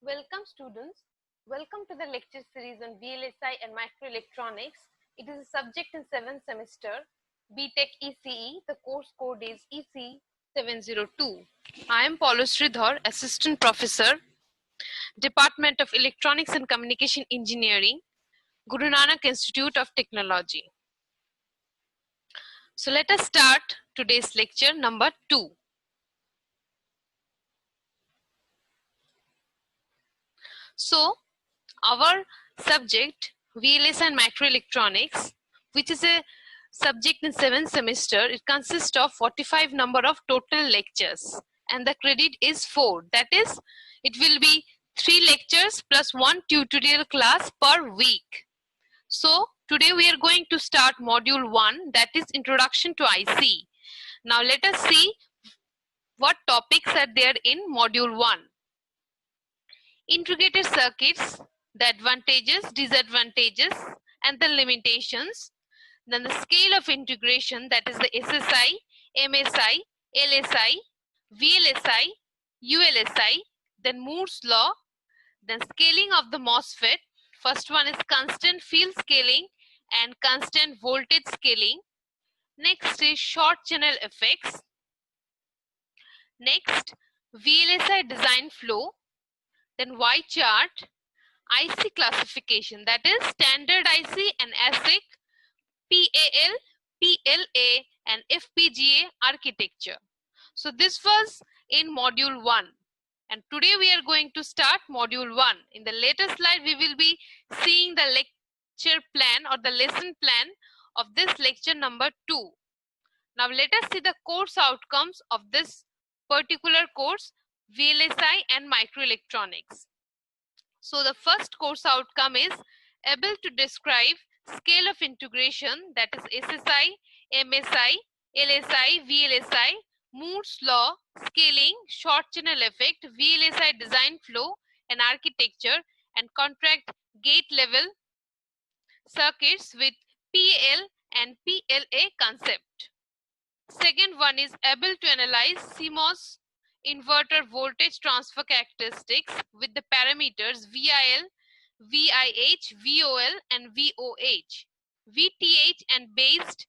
Welcome students. Welcome to the lecture series on VLSI and microelectronics. It is a subject in 7th semester, BTech ECE. The course code is EC 702. I am Paulo Sridhar, Assistant Professor, Department of Electronics and Communication Engineering, Guru Nanak Institute of Technology. So let us start today's lecture number 2. So our subject VLSI and microelectronics, which is a subject in 7th semester, it consists of 45 number of total lectures and the credit is 4. That is, it will be 3 lectures plus 1 tutorial class per week. So today we are going to start module 1, that is Introduction to IC. Now let us see what topics are there in module 1. Integrated circuits, the advantages, disadvantages, and the limitations. Then the scale of integration, that is the SSI, MSI, LSI, VLSI, ULSI, then Moore's law, then scaling of the MOSFET. First one is constant field scaling and constant voltage scaling. Next is short channel effects. Next, VLSI design flow. Then Y chart, IC classification, that is standard IC and ASIC, PAL, PLA, and FPGA architecture. So this was in module 1. And today we are going to start module 1. In the later slide, we will be seeing the lecture plan or the lesson plan of this lecture number 2. Now let us see the course outcomes of this particular course, VLSI and microelectronics. So the first course outcome is able to describe scale of integration, that is SSI, MSI, LSI, VLSI, Moore's law, scaling, short channel effect, VLSI design flow and architecture, and contract gate level circuits with PL and PLA concept. Second one is able to analyze CMOS inverter voltage transfer characteristics with the parameters VIL, VIH, VOL, and VOH, VTH, and based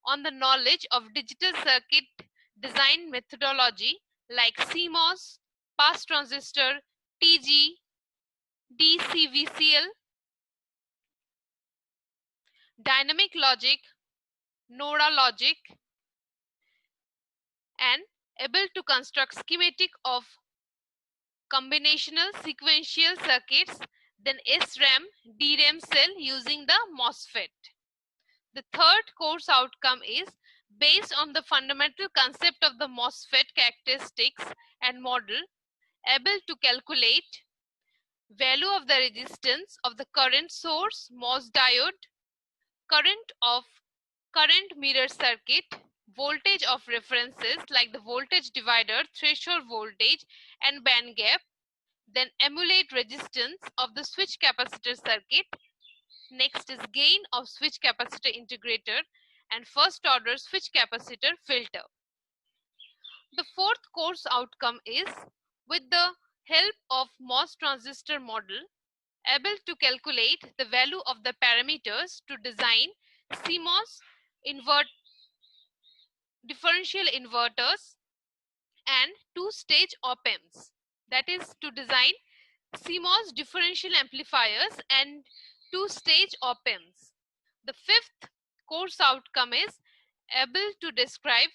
on the knowledge of digital circuit design methodology like CMOS, pass transistor, TG, DCVCL, dynamic logic, NODA logic, and able to construct schematic of combinational sequential circuits, then SRAM, DRAM cell using the MOSFET. The third course outcome is based on the fundamental concept of the MOSFET characteristics and model, able to calculate value of the resistance of the current source, MOS diode, current of current mirror circuit, voltage of references like the voltage divider, threshold voltage, and band gap, then emulate resistance of the switch capacitor circuit. Next is gain of switch capacitor integrator and first order switch capacitor filter. The fourth course outcome is with the help of MOS transistor model, able to calculate the value of the parameters to design CMOS differential inverters and two-stage op-amps. That is to design CMOS differential amplifiers and two-stage op-amps. The fifth course outcome is able to describe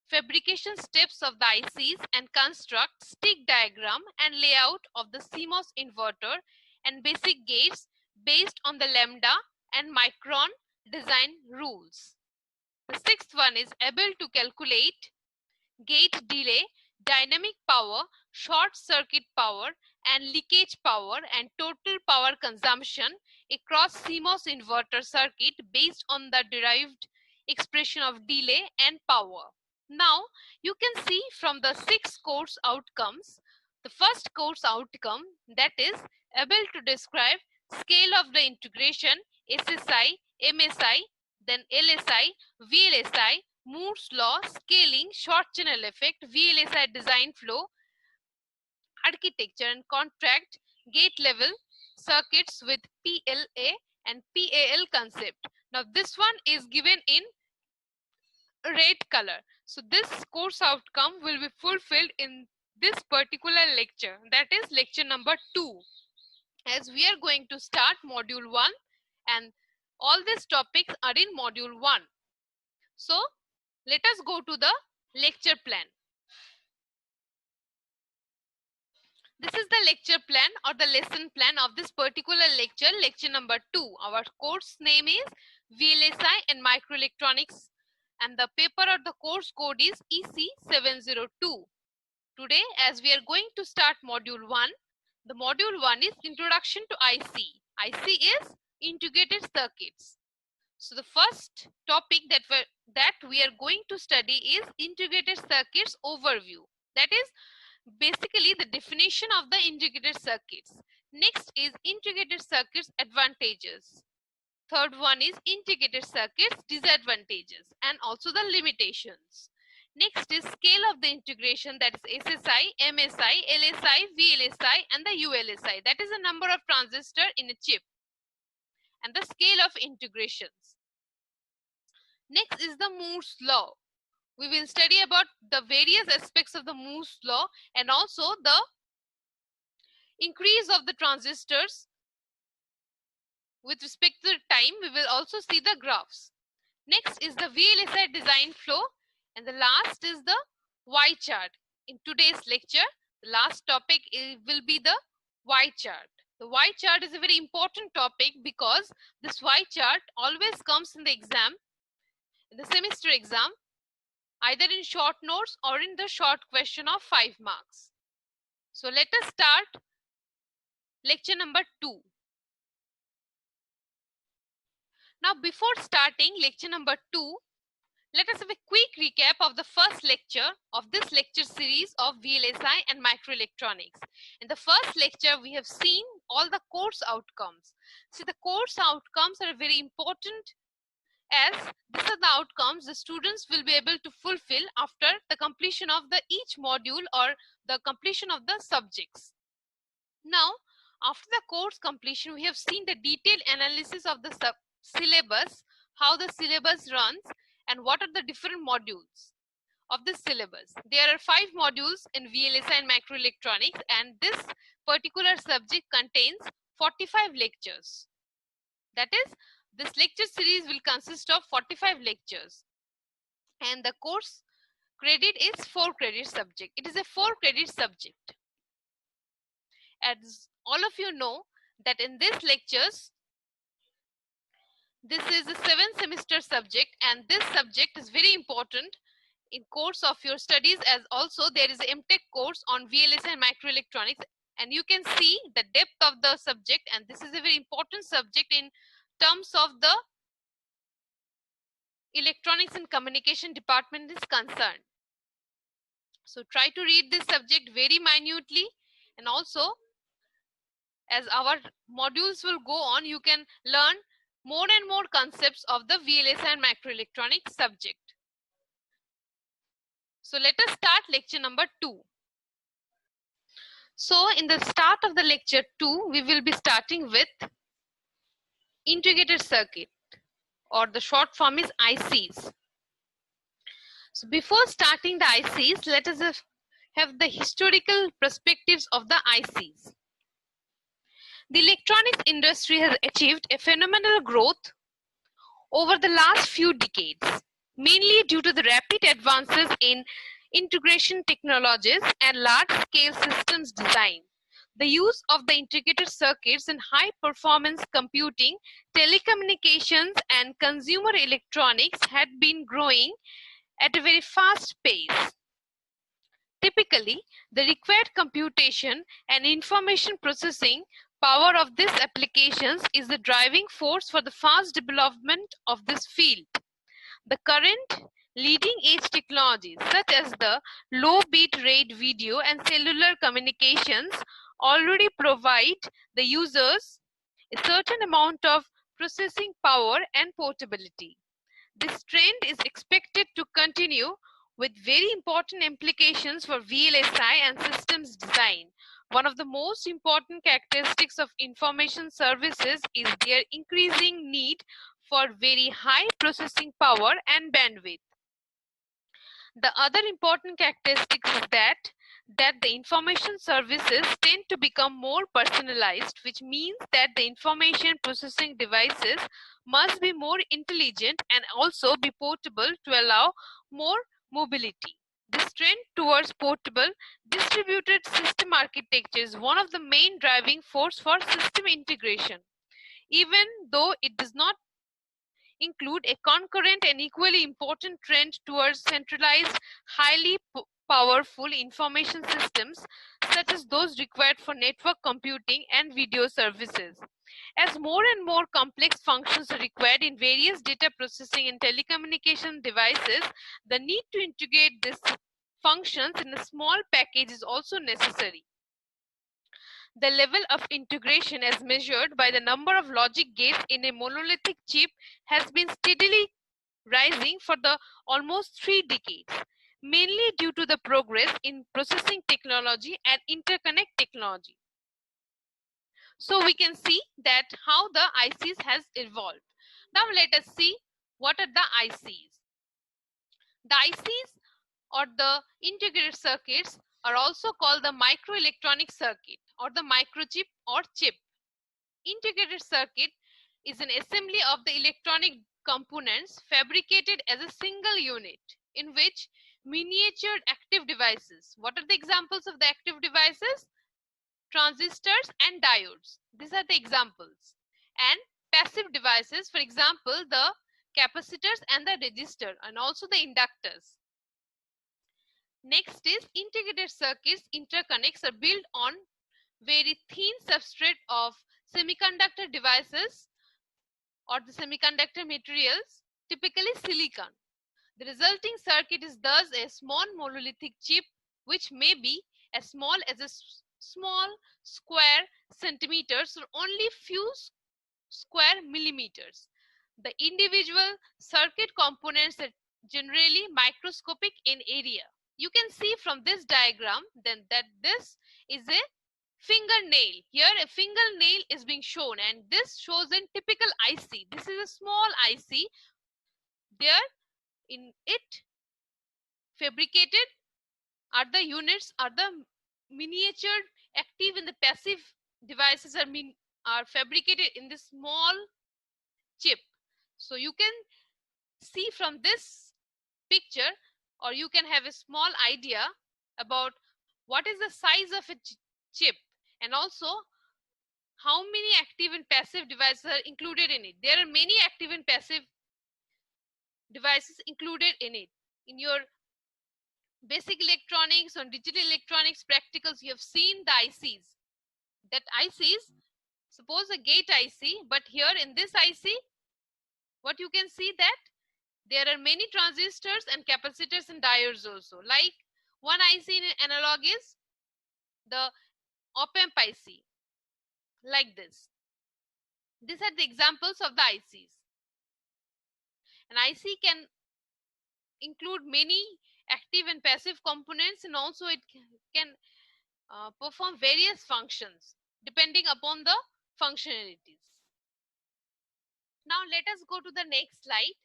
fabrication steps of the ICs and construct stick diagram and layout of the CMOS inverter and basic gates based on the lambda and micron design rules. The sixth one is able to calculate gate delay, dynamic power, short circuit power, and leakage power and total power consumption across CMOS inverter circuit based on the derived expression of delay and power. Now you can see from the 6 course outcomes, the first course outcome, that is able to describe scale of the integration, SSI, MSI, then LSI, VLSI, Moore's law, scaling, short channel effect, VLSI design flow, architecture and contract gate level circuits with PLA and PAL concept. Now this one is given in red color. So this course outcome will be fulfilled in this particular lecture, that is lecture number 2, as we are going to start module 1 and all these topics are in module 1. So let us go to the lecture plan. This is the lecture plan or the lesson plan of this particular lecture, lecture number 2. Our course name is VLSI and Microelectronics and the paper or the course code is EC702. Today, as we are going to start module 1, the module 1 is Introduction to IC. IC is Integrated Circuits. So the first topic that we are going to study is Integrated Circuits Overview. That is basically the definition of the integrated circuits. Next is integrated circuits advantages. Third one is integrated circuits disadvantages and also the limitations. Next is scale of the integration, that is SSI, MSI, LSI, VLSI and the ULSI. That is the number of transistors in a chip and the scale of integrations. Next is the Moore's law. We will study about the various aspects of the Moore's law and also the increase of the transistors with respect to the time. We will also see the graphs. Next is the VLSI design flow and the last is the Y chart. In today's lecture, the last topic will be the Y chart. The Y chart is a very important topic because this Y chart always comes in the exam, in the semester exam, either in short notes or in the short question of 5 marks. So let us start lecture number 2. Now before starting lecture number 2, let us have a quick recap of the first lecture of this lecture series of VLSI and Microelectronics. In the first lecture, we have seen all the course outcomes. See, the course outcomes are very important as these are the outcomes the students will be able to fulfill after the completion of the each module or the completion of the subjects. Now, after the course completion, we have seen the detailed analysis of the syllabus, how the syllabus runs, and what are the different modules of this syllabus. There are 5 modules in VLSI and Microelectronics, and this particular subject contains 45 lectures. That is, this lecture series will consist of 45 lectures and the course credit is 4 credit subject. It is a 4 credit subject. As all of you know that in these lectures, this is a 7th semester subject and this subject is very important in course of your studies, as also there is an MTech course on VLSI and Microelectronics and you can see the depth of the subject, and this is a very important subject in terms of the electronics and communication department is concerned. So try to read this subject very minutely, and also as our modules will go on, you can learn more and more concepts of the VLSI and Microelectronics subject. So let us start lecture number 2. So in the start of the lecture 2, we will be starting with integrated circuit, or the short form is ICs. So before starting the ICs, let us have the historical perspectives of the ICs. The electronics industry has achieved a phenomenal growth over the last few decades, mainly due to the rapid advances in integration technologies and large-scale systems design. The use of the integrated circuits in high-performance computing, telecommunications, and consumer electronics had been growing at a very fast pace. Typically, the required computation and information processing power of these applications is the driving force for the fast development of this field. The current leading-edge technologies, such as the low bit rate video and cellular communications, already provide the users a certain amount of processing power and portability. This trend is expected to continue with very important implications for VLSI and systems design. One of the most important characteristics of information services is their increasing need for very high processing power and bandwidth. The other important characteristic is that the information services tend to become more personalized, which means that the information processing devices must be more intelligent and also be portable to allow more mobility. This trend towards portable, distributed system architecture is one of the main driving force for system integration. Even though it does not include a concurrent and equally important trend towards centralized, highly powerful information systems, such as those required for network computing and video services. As more and more complex functions are required in various data processing and telecommunication devices, the need to integrate these functions in a small package is also necessary. The level of integration as measured by the number of logic gates in a monolithic chip has been steadily rising for the almost 3 decades, mainly due to the progress in processing technology and interconnect technology. So we can see that how the ICs has evolved. Now let us see what are the ICs. The ICs or the integrated circuits are also called the microelectronic circuit or the microchip or chip. Integrated circuit is an assembly of the electronic components fabricated as a single unit in which miniatured active devices. What are the examples of the active devices? Transistors and diodes. These are the examples. And passive devices, for example, the capacitors and the resistor and also the inductors. Next is integrated circuits. Interconnects are built on very thin substrate of semiconductor devices or the semiconductor materials, typically silicon. The resulting circuit is thus a small monolithic chip which may be as small as a small square centimeters or only few square millimeters. The individual circuit components are generally microscopic in area. You can see from this diagram then that this is a fingernail. Here a fingernail is being shown and this shows a typical IC. This is a small IC. There in it fabricated are the units, are the miniature active and the passive devices are fabricated in this small chip. So you can see from this picture or you can have a small idea about what is the size of a chip and also how many active and passive devices are included in it. There are many active and passive devices included in it. In your basic electronics or digital electronics practicals, you have seen the ICs. That ICs, suppose a gate IC, but here in this IC, what you can see that there are many transistors and capacitors and diodes also. Like one IC in analog is the op-amp IC, like this. These are the examples of the ICs. An IC can include many active and passive components and also it can perform various functions depending upon the functionalities. Now let us go to the next slide.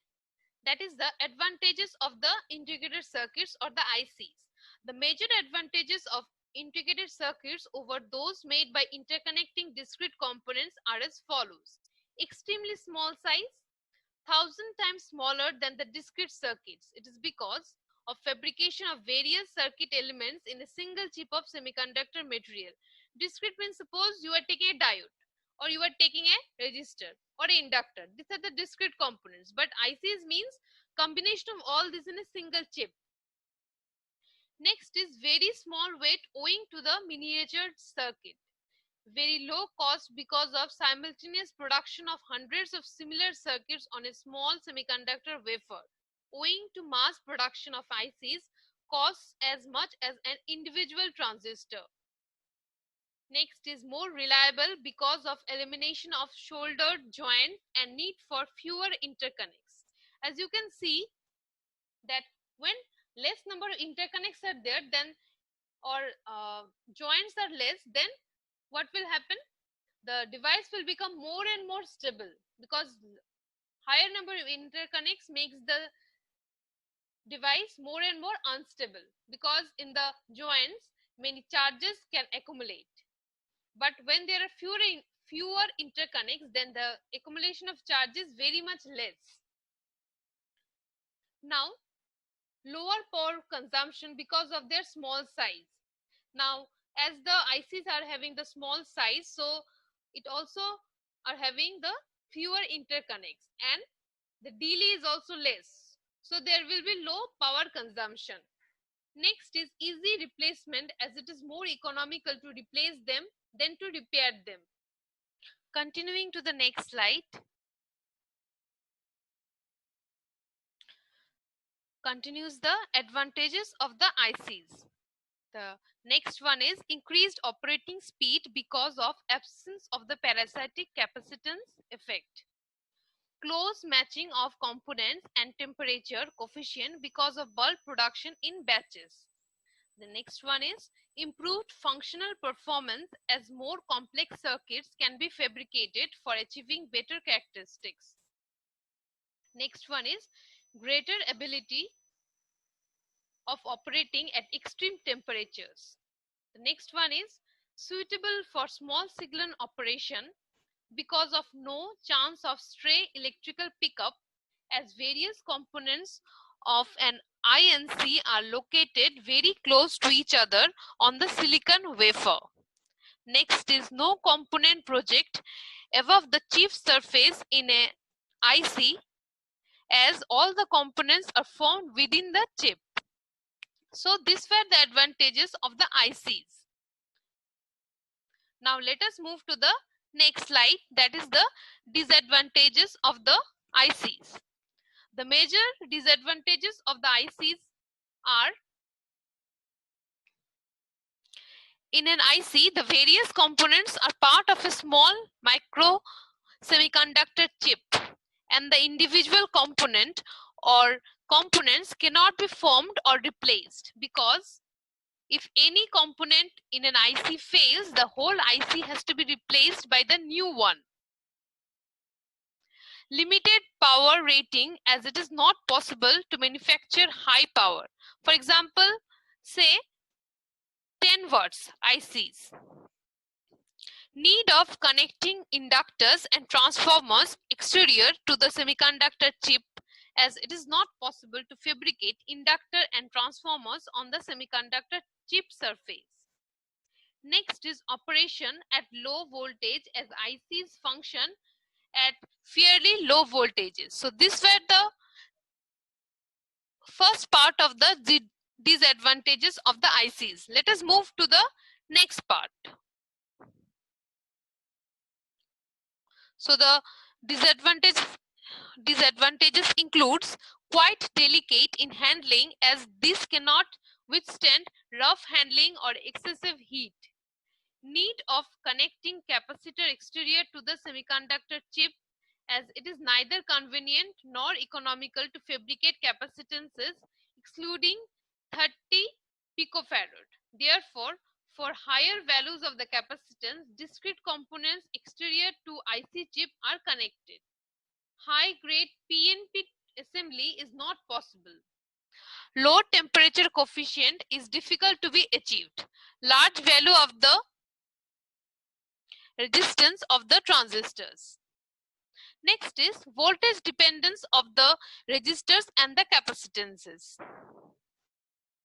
That is the advantages of the integrated circuits or the ICs. The major advantages of integrated circuits over those made by interconnecting discrete components are as follows. Extremely small size, 1,000 times smaller than the discrete circuits. It is because of fabrication of various circuit elements in a single chip of semiconductor material. Discrete means suppose you are taking a diode or you are taking a resistor or an inductor. These are the discrete components. But ICs means combination of all this in a single chip. Next is very small weight owing to the miniature circuit. Very low cost because of simultaneous production of hundreds of similar circuits on a small semiconductor wafer. Owing to mass production of ICs costs as much as an individual transistor. Next is more reliable because of elimination of shouldered joint and need for fewer interconnects. As you can see that when less number of interconnects are there, then or joints are less, then what will happen? The device will become more and more stable, because higher number of interconnects makes the device more and more unstable, because in the joints many charges can accumulate. But when there are fewer interconnects, then the accumulation of charge is very much less. Now, lower power consumption because of their small size. Now, as the ICs are having the small size, so it also are having the fewer interconnects, and the delay is also less. So there will be low power consumption. Next is easy replacement, as it is more economical to replace them than to repair them. Continuing to the next slide. Continues the advantages of the ICs. The next one is increased operating speed because of absence of the parasitic capacitance effect. Close matching of components and temperature coefficient because of bulk production in batches. The next one is improved functional performance, as more complex circuits can be fabricated for achieving better characteristics. Next one is greater ability of operating at extreme temperatures. The next one is suitable for small signal operation because of no chance of stray electrical pickup, as various components of an INC are located very close to each other on the silicon wafer. Next is no component project above the chip surface in a IC, as all the components are formed within the chip. So these were the advantages of the ICs. Now let us move to the next slide, that is the disadvantages of the ICs. The major disadvantages of the ICs are: in an IC, the various components are part of a small micro semiconductor chip, and the individual component or components cannot be formed or replaced, because if any component in an IC fails, the whole IC has to be replaced by the new one. Limited power rating, as it is not possible to manufacture high power. For example, say 10 watts ICs. Need of connecting inductors and transformers exterior to the semiconductor chip, as it is not possible to fabricate inductor and transformers on the semiconductor chip surface. Next is operation at low voltage, as ICs function at fairly low voltages. So these were the first part of the disadvantages of the ICs. Let us move to the next part. So the disadvantages includes quite delicate in handling, as this cannot withstand rough handling or excessive heat. Need of connecting capacitor exterior to the semiconductor chip, as it is neither convenient nor economical to fabricate capacitances excluding 30 picofarad. Therefore, for higher values of the capacitance, discrete components exterior to IC chip are connected. High-grade PNP assembly is not possible. Low temperature coefficient is difficult to be achieved. Large value of the resistance of the transistors. Next is voltage dependence of the resistors and the capacitances.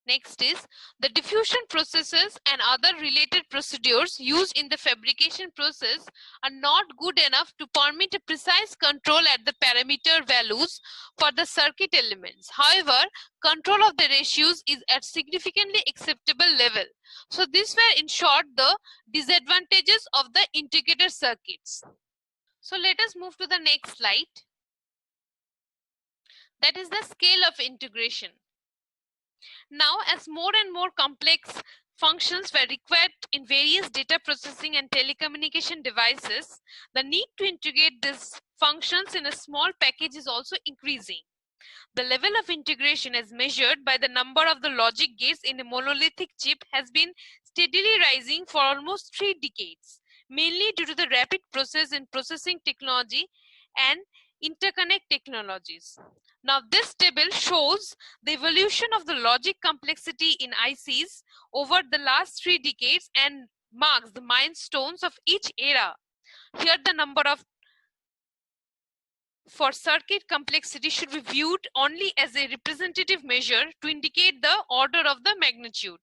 Next is the diffusion processes and other related procedures used in the fabrication process are not good enough to permit a precise control at the parameter values for the circuit elements. However, control of the ratios is at significantly acceptable level. So these were in short the disadvantages of the integrated circuits. So let us move to the next slide. That is the scale of integration. Now, as more and more complex functions were required in various data processing and telecommunication devices, the need to integrate these functions in a small package is also increasing. The level of integration as measured by the number of the logic gates in a monolithic chip has been steadily rising for almost 3 decades, mainly due to the rapid process in processing technology and interconnect technologies. Now, this table shows the evolution of the logic complexity in ICs over the last 3 decades and marks the milestones of each era. Here, the number of for circuit complexity should be viewed only as a representative measure to indicate the order of the magnitude.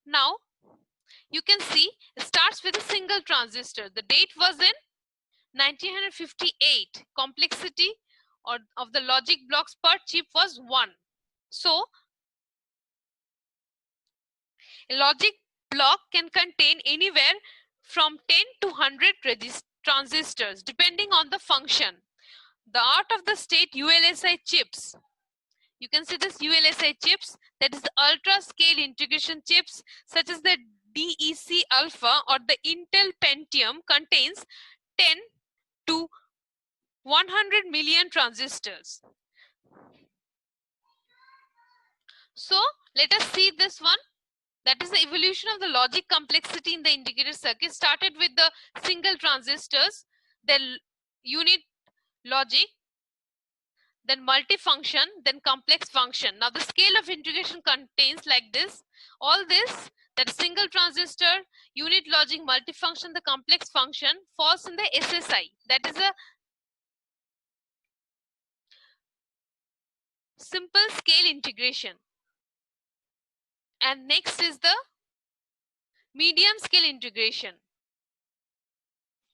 Now, you can see it starts with a single transistor. The date was in 1958. Complexity of the logic blocks per chip was 1. So, a logic block can contain anywhere from 10 to 100 transistors depending on the function. The art of the state ULSI chips. You can see this ULSI chips, that is the ultra scale integration chips such as the DEC Alpha or the Intel Pentium contains 10 to 100 million transistors. So let us see this one. That is the evolution of the logic complexity in the integrated circuit. Started with the single transistors, then unit logic, then multifunction, then complex function. Now the scale of integration contains like this. All this, that single transistor, unit logic, multifunction, the complex function falls in the SSI. That is a simple scale integration. And next is the medium scale integration.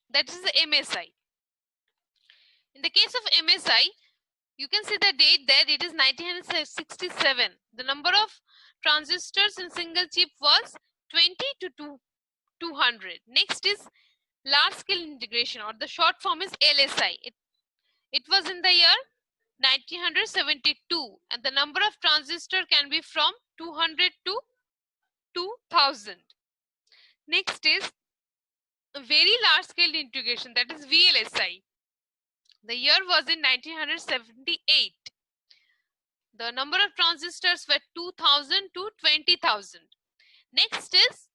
That is the MSI. In the case of MSI, you can see the date there, it is 1967. The number of transistors in single chip was 20 to 200. Next is large scale integration, or the short form is LSI. It was in the year 1972, and the number of transistors can be from 200 to 2000. Next is a very large scale integration, that is VLSI. The year was in 1978. The number of transistors were 2000 to 20,000. Next is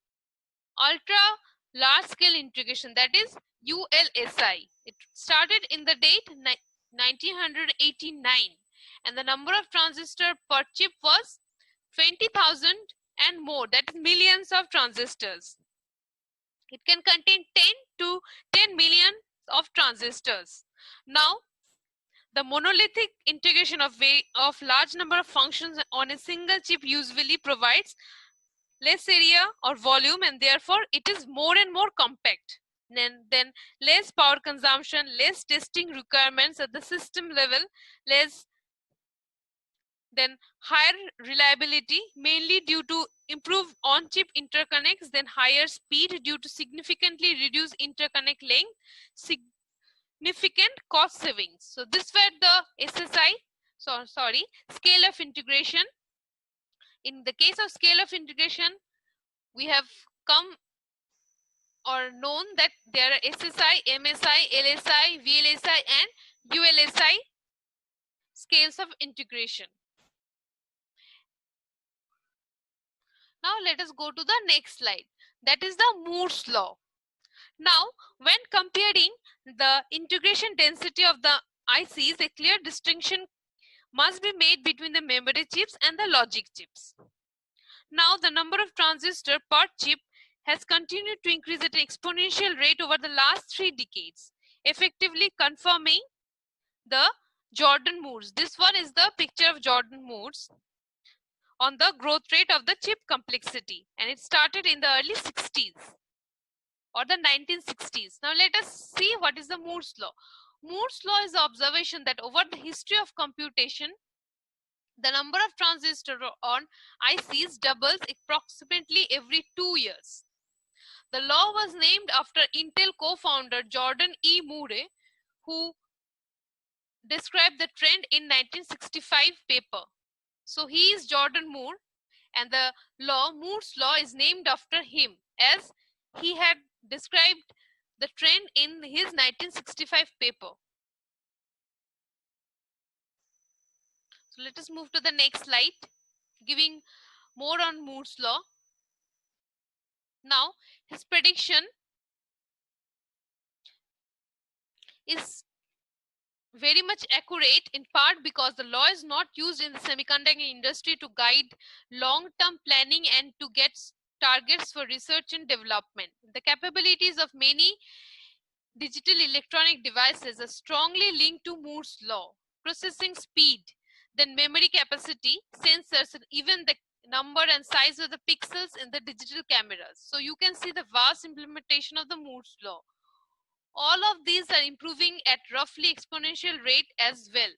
ultra large scale integration, that is ULSI. It started in the date 1989, and the number of transistors per chip was 20,000 and more, that is millions of transistors. It can contain 10 to 10 million of transistors. Now, the monolithic integration of large number of functions on a single chip usually provides less area or volume, and therefore it is more and more compact. Then less power consumption, less testing requirements at the system level, then higher reliability, mainly due to improved on-chip interconnects, then higher speed due to significantly reduced interconnect length, significant cost savings. So this were the SSI, scale of integration. In the case of scale of integration, we have come or known that there are SSI, MSI, LSI, VLSI and ULSI scales of integration. Now let us go to the next slide. That is the Moore's law. Now, when comparing the integration density of the ICs, a clear distinction must be made between the memory chips and the logic chips. Now, the number of transistors per chip has continued to increase at an exponential rate over the last 3 decades, effectively confirming the Jordan-Moore's. This one is the picture of Jordan-Moore's on the growth rate of the chip complexity, and it started in the early 60s or the 1960s. Now let us see what is the Moore's law. Moore's law is the observation that over the history of computation, the number of transistors on ICs doubles approximately every 2 years. The law was named after Intel co-founder Jordan E. Moore, who described the trend in 1965 paper. So he is Jordan Moore, and the law, Moore's law, is named after him, as he had described the trend in his 1965 paper. So let us move to the next slide, giving more on Moore's law. Now, his prediction is very much accurate, in part because the law is not used in the semiconductor industry to guide long-term planning and to get targets for research and development. The capabilities of many digital electronic devices are strongly linked to Moore's law. Processing speed, then memory capacity, sensors, and even the number and size of the pixels in the digital cameras. So you can see the vast implementation of the Moore's law. All of these are improving at roughly exponential rate as well.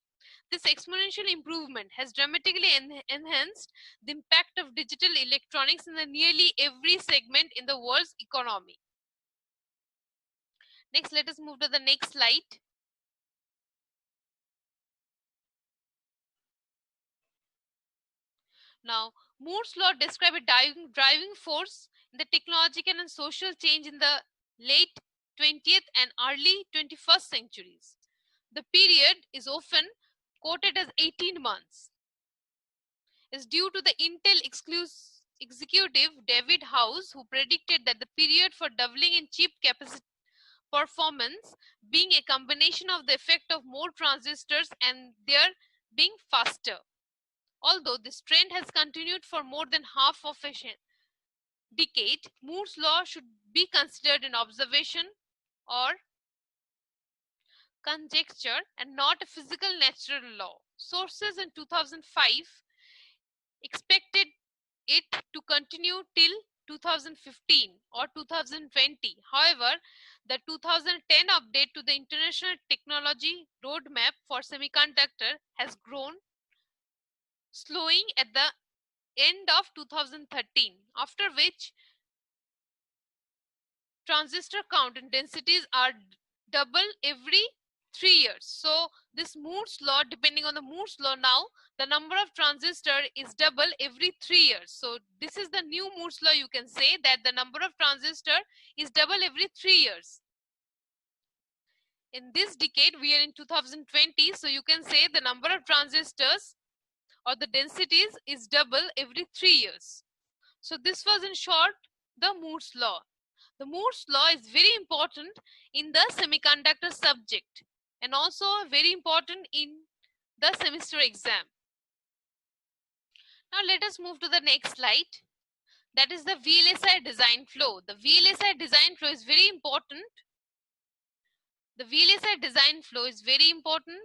This exponential improvement has dramatically enhanced the impact of digital electronics in the nearly every segment in the world's economy. Next, let us move to the next slide. Now, Moore's law describes a driving force in the technological and social change in the late 20th and early 21st centuries. The period is often quoted as 18 months. Is due to the Intel executive David House, who predicted that the period for doubling in chip capacity performance being a combination of the effect of more transistors and their being faster. Although this trend has continued for more than half of a decade, Moore's law should be considered an observation or conjecture and not a physical natural law. Sources in 2005 expected it to continue till 2015 or 2020. However, the 2010 update to the International Technology Roadmap for Semiconductor has grown, slowing at the end of 2013, after which transistor count and densities are double every 3 years. So this Moore's law, depending on the Moore's law now, the number of transistor is double every 3 years. So this is the new Moore's law. You can say that the number of transistor is double every 3 years. In this decade, we are in 2020. So you can say the number of transistors or the densities is double every 3 years. So this was in short the Moore's law. The Moore's law is very important in the semiconductor subject and also very important in the semester exam. Now let us move to the next slide. That is the VLSI design flow. The VLSI design flow is very important. The VLSI design flow is very important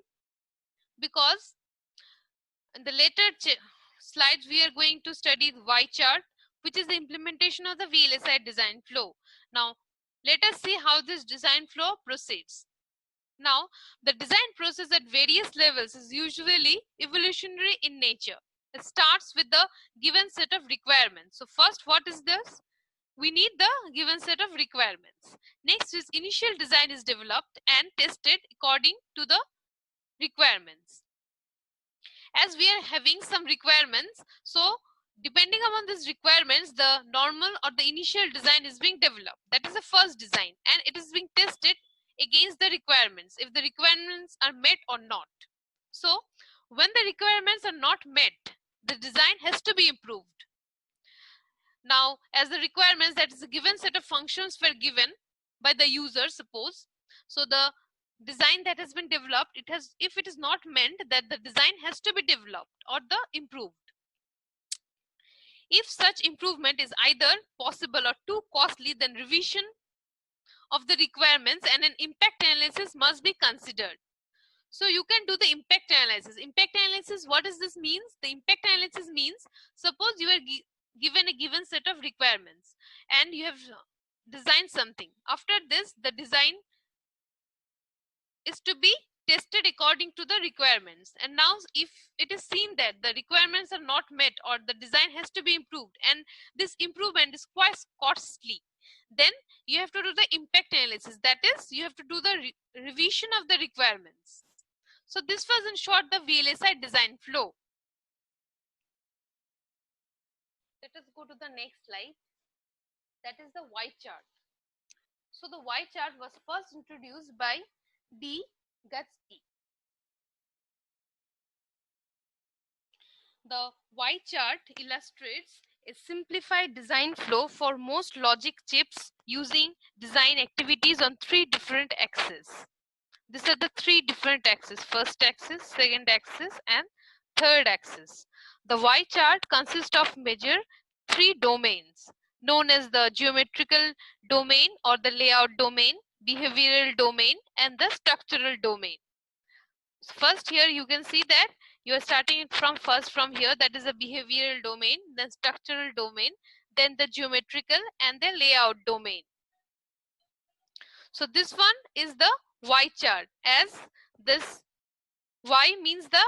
because in the later slides we are going to study the Y chart, which is the implementation of the VLSI design flow. Now, let us see how this design flow proceeds. Now, the design process at various levels is usually evolutionary in nature. It starts with the given set of requirements. So first, what is this? We need the given set of requirements. Next is initial design is developed and tested according to the requirements. As we are having some requirements, so depending upon these requirements, the normal or the initial design is being developed. That is the first design, and it is being tested against the requirements, if the requirements are met or not. So when the requirements are not met, the design has to be improved. Now, as the requirements, that is a given set of functions were given by the user, suppose. So the design that has been developed, it has, if it is not meant, that the design has to be developed or the improved. If such improvement is either possible or too costly, then revision of the requirements and an impact analysis must be considered. So you can do the impact analysis. Impact analysis, what does this mean? The impact analysis means, suppose you are given a given set of requirements and you have designed something. After this, the design is to be tested according to the requirements. And now if it is seen that the requirements are not met or the design has to be improved and this improvement is quite costly, then you have to do the impact analysis. That is, you have to do the revision of the requirements. So this was in short the VLSI design flow. Let us go to the next slide. That is the Y chart. So the Y chart was first introduced by D. Gutsky. The Y chart illustrates a simplified design flow for most logic chips using design activities on 3 different axes. These are the 3 different axes: first axis, second axis, and third axis. The Y chart consists of major 3 domains known as the geometrical domain or the layout domain, behavioral domain, and the structural domain. First, here you can see that you are starting from here, that is the behavioral domain, then structural domain, then the geometrical, and the layout domain. So this one is the Y chart, as this Y means the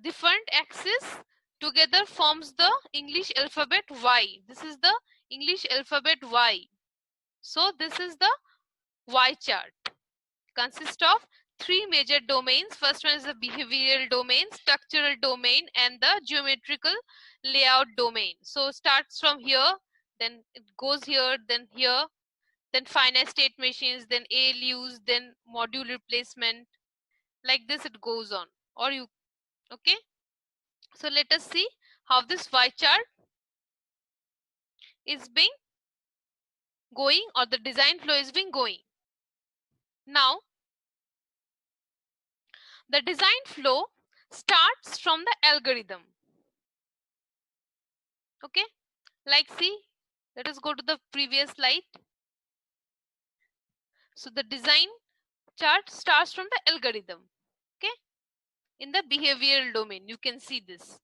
different axis together forms the English alphabet Y. This is the English alphabet Y. So this is the Y chart. Consists of 3 major domains. First one is the behavioral domain, structural domain, and the geometrical layout domain. So starts from here, then it goes here, then finite state machines, then ALUs, then module replacement. Like this it goes on. Or you, okay? So let us see how this Y chart is being going, or the design flow is being going. Now, the design flow starts from the algorithm. Okay, like see, let us go to the previous slide. So the design chart starts from the algorithm. Okay, in the behavioral domain, you can see this.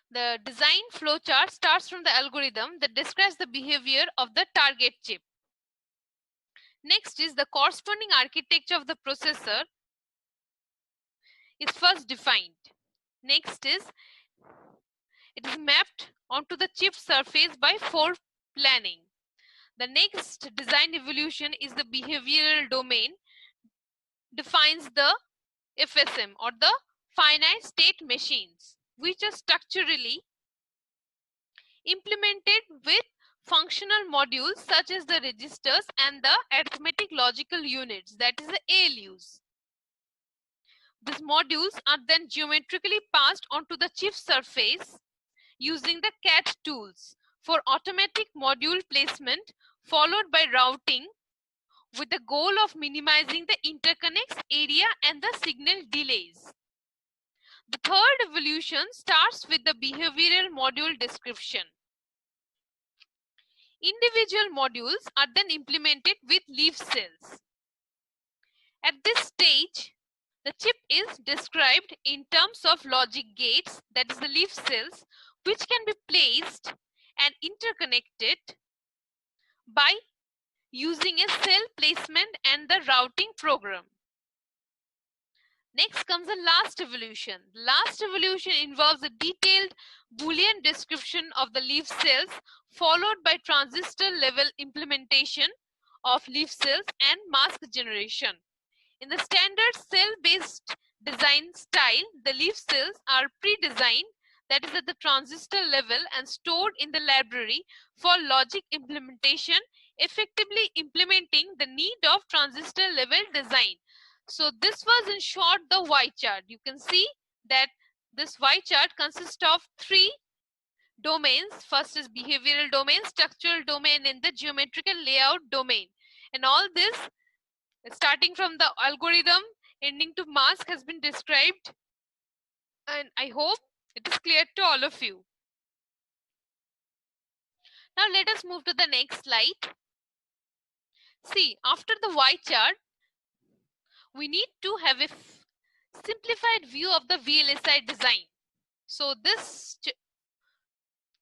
The design flow chart starts from the algorithm that describes the behavior of the target chip. Next is the corresponding architecture of the processor is first defined. Next is it is mapped onto the chip surface by floor planning. The next design evolution is the behavioral domain defines the FSM or the finite state machines, which are structurally implemented with functional modules such as the registers and the arithmetic logical units, that is the ALUs. These modules are then geometrically passed onto the chip surface using the CAD tools for automatic module placement, followed by routing with the goal of minimizing the interconnects area and the signal delays. The third evolution starts with the behavioral module description. Individual modules are then implemented with leaf cells. At this stage, the chip is described in terms of logic gates, that is the leaf cells, which can be placed and interconnected by using a cell placement and the routing program. Next comes the last evolution. Last evolution involves a detailed Boolean description of the leaf cells, followed by transistor level implementation of leaf cells and mask generation. In the standard cell-based design style, the leaf cells are pre-designed, that is at the transistor level, and stored in the library for logic implementation, effectively implementing the need of transistor level design. So this was in short the Y chart. You can see that this Y chart consists of 3 domains. First is behavioral domain, structural domain, and the geometrical layout domain. And all this, starting from the algorithm ending to mask, has been described, and I hope it is clear to all of you. Now let us move to the next slide. See, after the Y chart, we need to have a simplified view of the VLSI design. So this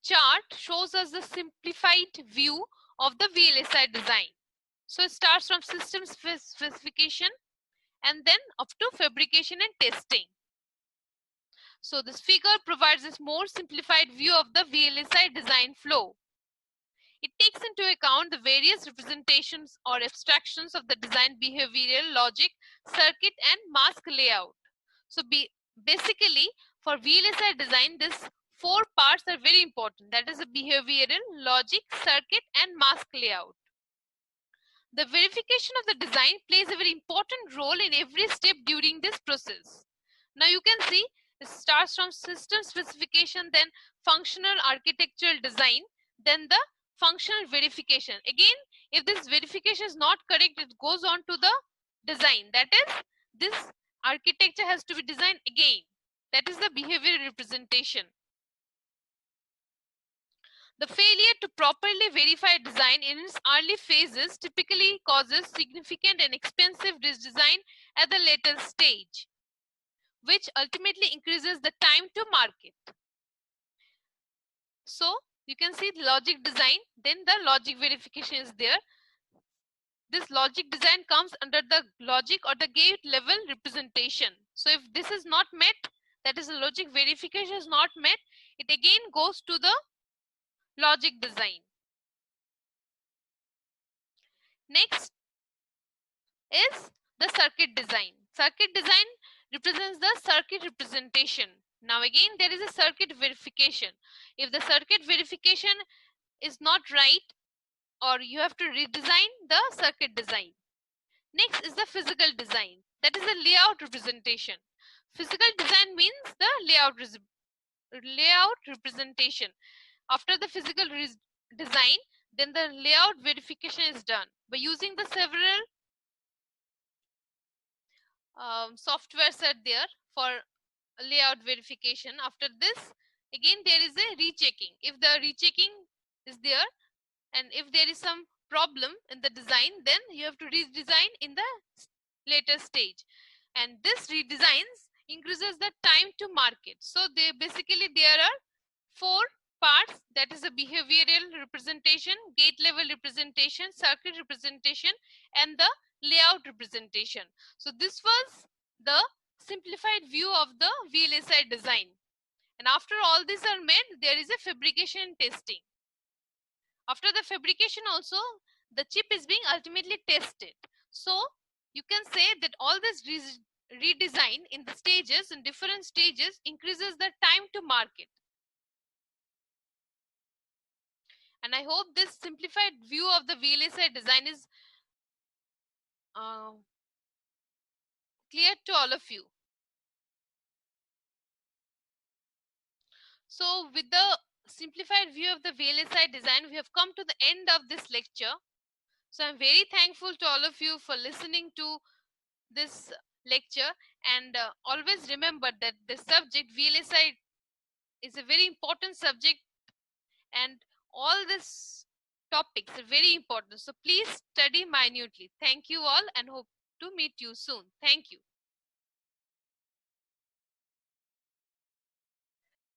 chart shows us the simplified view of the VLSI design. So it starts from system specification and then up to fabrication and testing. So this figure provides a more simplified view of the VLSI design flow. It takes into account the various representations or abstractions of the design behavioral, logic, circuit, and mask layout. So basically, for VLSI design, these 4 parts are very important. That is the behavioral, logic, circuit, and mask layout. The verification of the design plays a very important role in every step during this process. Now you can see it starts from system specification, then functional architectural design, then the functional verification. Again, if this verification is not correct, it goes on to the design. That is, this architecture has to be designed again. That is the behavioral representation. The failure to properly verify a design in its early phases typically causes significant and expensive redesign at the later stage, which ultimately increases the time to market. So you can see the logic design, then the logic verification is there. This logic design comes under the logic or the gate level representation. So if this is not met, that is the logic verification is not met, it again goes to the logic design. Next is the circuit design. Circuit design represents the circuit representation. Now again, there is a circuit verification. If the circuit verification is not right, or you have to redesign the circuit design. Next is the physical design. That is the layout representation. Physical design means the layout representation. After the physical design, then the layout verification is done by using the several softwares are there for layout verification. After this, again there is a rechecking. If the rechecking is there and if there is some problem in the design, then you have to redesign in the later stage, and this redesigns increases the time to market. So they basically there are four parts, that is a behavioral representation, gate level representation, circuit representation, and the layout representation. So this was the simplified view of the VLSI design. And after all these are made, there is a fabrication and testing. After the fabrication also, the chip is being ultimately tested. So you can say that all this redesign in the stages, in different stages, increases the time to market. And I hope this simplified view of the VLSI design is clear to all of you. So with the simplified view of the VLSI design, we have come to the end of this lecture. So I'm very thankful to all of you for listening to this lecture, and always remember that the subject VLSI is a very important subject, and all these topics are very important. So please study minutely. Thank you all and hope to meet you soon. Thank you.